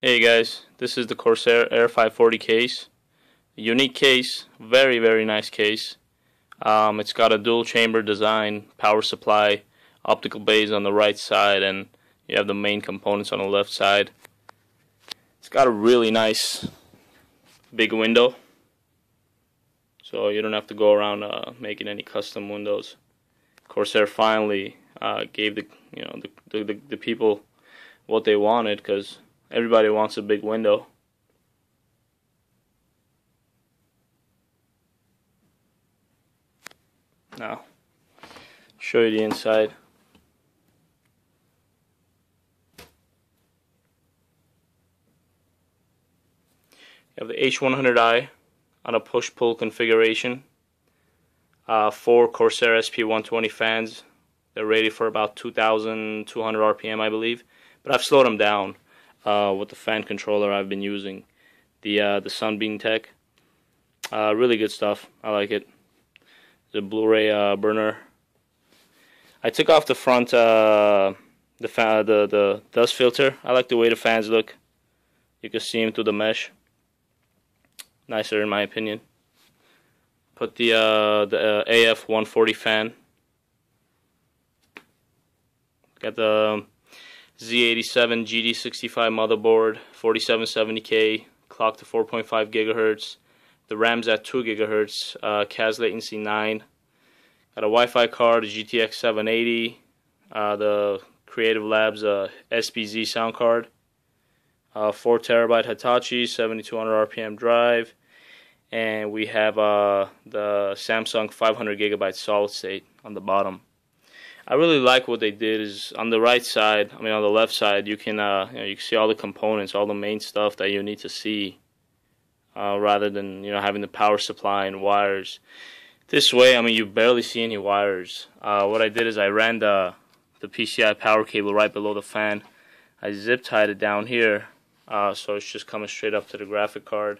Hey guys, this is the Corsair R540 case. A unique case, very nice case. It's got a dual chamber design, power supply, optical bays on the right side, and you have the main components on the left side. It's got a really nice big window, so you don't have to go around making any custom windows. Corsair finally gave the people what they wanted, because everybody wants a big window. Now, show you the inside. You have the H100i on a push-pull configuration. 4 Corsair SP120 fans. They're rated for about 2,200 RPM, I believe. But I've slowed them down with the fan controller I've been using, the Sunbeam Tech. Really good stuff. I like it. The Blu-ray burner. I took off the front the dust filter. I like the way the fans look. You can see them through the mesh. Nicer in my opinion. Put the AF140 fan. Got the Z87 GD65 motherboard, 4770K, clock to 4.5 GHz. The RAM's at 2 GHz, CAS latency 9. Got a Wi-Fi card, a GTX 780, the Creative Labs SPZ sound card, 4 TB Hitachi, 7200 RPM drive, and we have the Samsung 500 GB solid state on the bottom. I really like what they did is on the right side, on the left side, you can you can see all the components, all the main stuff that you need to see, rather than having the power supply and wires. This way, you barely see any wires. What I did is I ran the PCI power cable right below the fan. I zip tied it down here, so it's just coming straight up to the graphic card.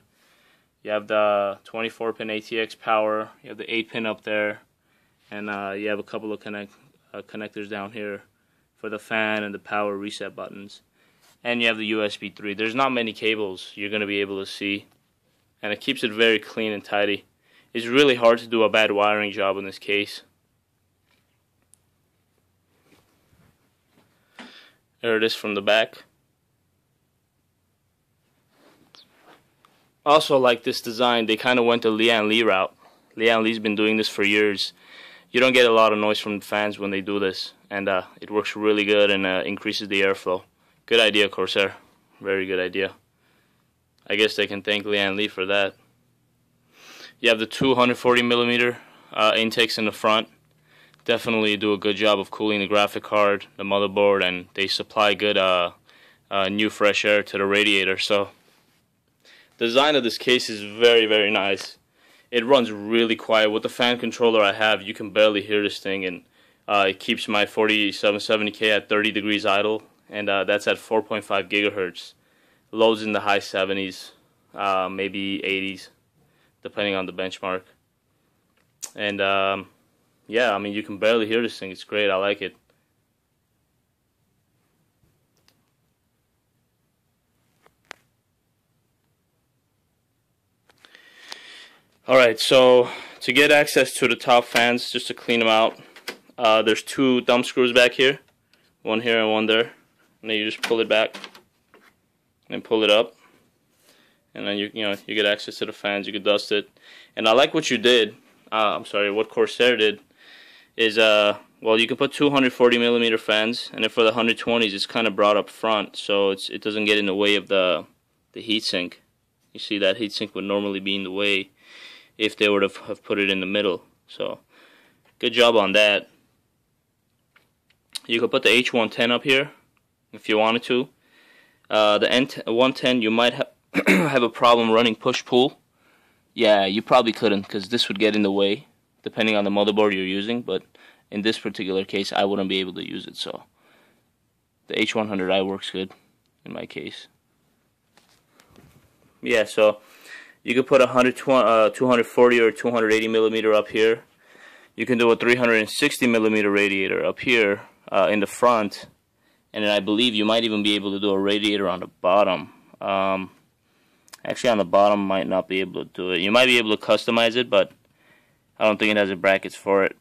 You have the 24-pin ATX power. You have the 8-pin up there, and you have a couple of connectors down here for the fan and the power reset buttons. And you have the USB 3. There's not many cables you're going to be able to see, and it keeps it very clean and tidy. It's really hard to do a bad wiring job in this case. There it is from the back. Also, like this design, they kind of went the Lian Li route. Lian Li's been doing this for years. You don't get a lot of noise from the fans when they do this, and it works really good and increases the airflow. Good idea, Corsair. Very good idea. I guess they can thank Lian Li for that. You have the 240mm intakes in the front. Definitely do a good job of cooling the graphic card, the motherboard, and they supply good new fresh air to the radiator. So the design of this case is very nice. It runs really quiet. With the fan controller I have, you can barely hear this thing, and it keeps my 4770K at 30 degrees idle, and that's at 4.5 GHz. Loads in the high 70s, maybe 80s, depending on the benchmark. And yeah, you can barely hear this thing. It's great. I like it. Alright, so to get access to the top fans, just to clean them out, there's 2 thumb screws back here, one here and one there, and then you just pull it back and pull it up, and then you get access to the fans. You can dust it. And I like what you did. What Corsair did is well, you can put 240mm fans, and then for the 120s, it's kind of brought up front, so it doesn't get in the way of the heatsink. You see that heatsink would normally be in the way if they would have put it in the middle. So good job on that. You could put the H110 up here if you wanted to. The N110, you might have a problem running push-pull. Yeah, you probably couldn't, because this would get in the way depending on the motherboard you're using, but in this particular case I wouldn't be able to use it. So the H100i works good in my case. Yeah, so you could put a 240 or 280mm up here. You can do a 360mm radiator up here in the front, and then I believe you might even be able to do a radiator on the bottom. Actually, on the bottom, might not be able to do it. You might be able to customize it, but I don't think it has the brackets for it.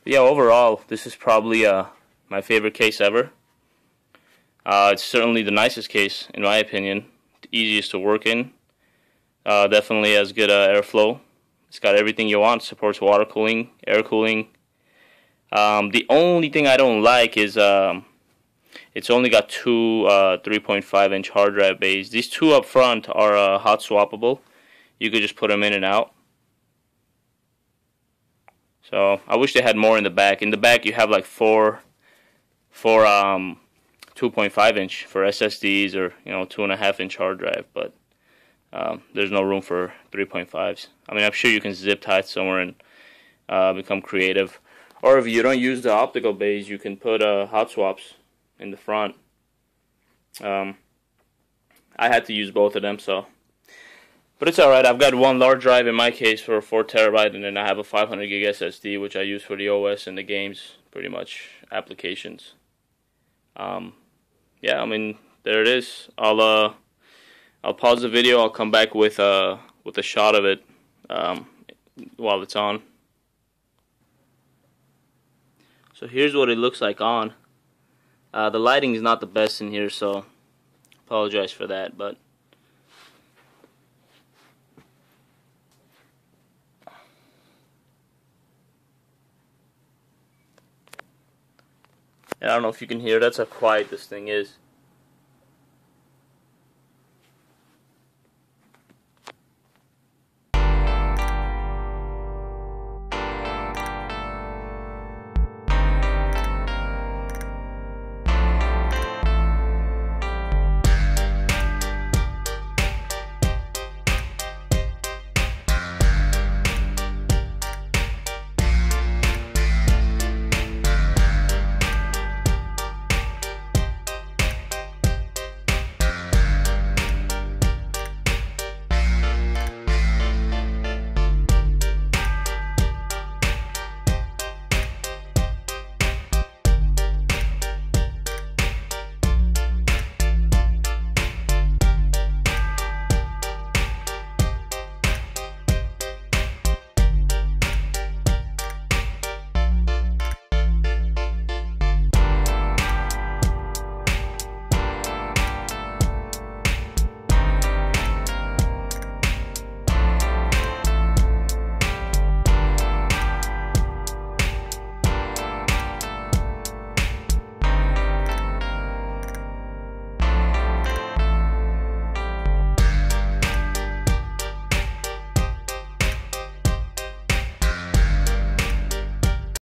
But yeah, overall, this is probably my favorite case ever. It's certainly the nicest case, in my opinion. The easiest to work in. Definitely has good airflow. It's got everything you want. Supports water cooling, air cooling. The only thing I don't like is it's only got two 3.5-inch hard drive bays. These two up front are hot swappable. You could just put them in and out. So I wish they had more in the back. In the back you have like four 2.5-inch for SSDs, or 2.5-inch hard drive, but there's no room for 3.5s. I mean, I'm sure you can zip tie it somewhere and become creative. Or if you don't use the optical bays, you can put hot swaps in the front. I had to use both of them, so. But it's alright. I've got one large drive in my case for 4 terabyte, and then I have a 500 gig SSD, which I use for the OS and the games, pretty much applications. Yeah, I mean, there it is. I'll pause the video. I'll come back with a shot of it while it's on. So here's what it looks like on. The lighting is not the best in here, so apologize for that, but I don't know if you can hear. That's how quiet this thing is.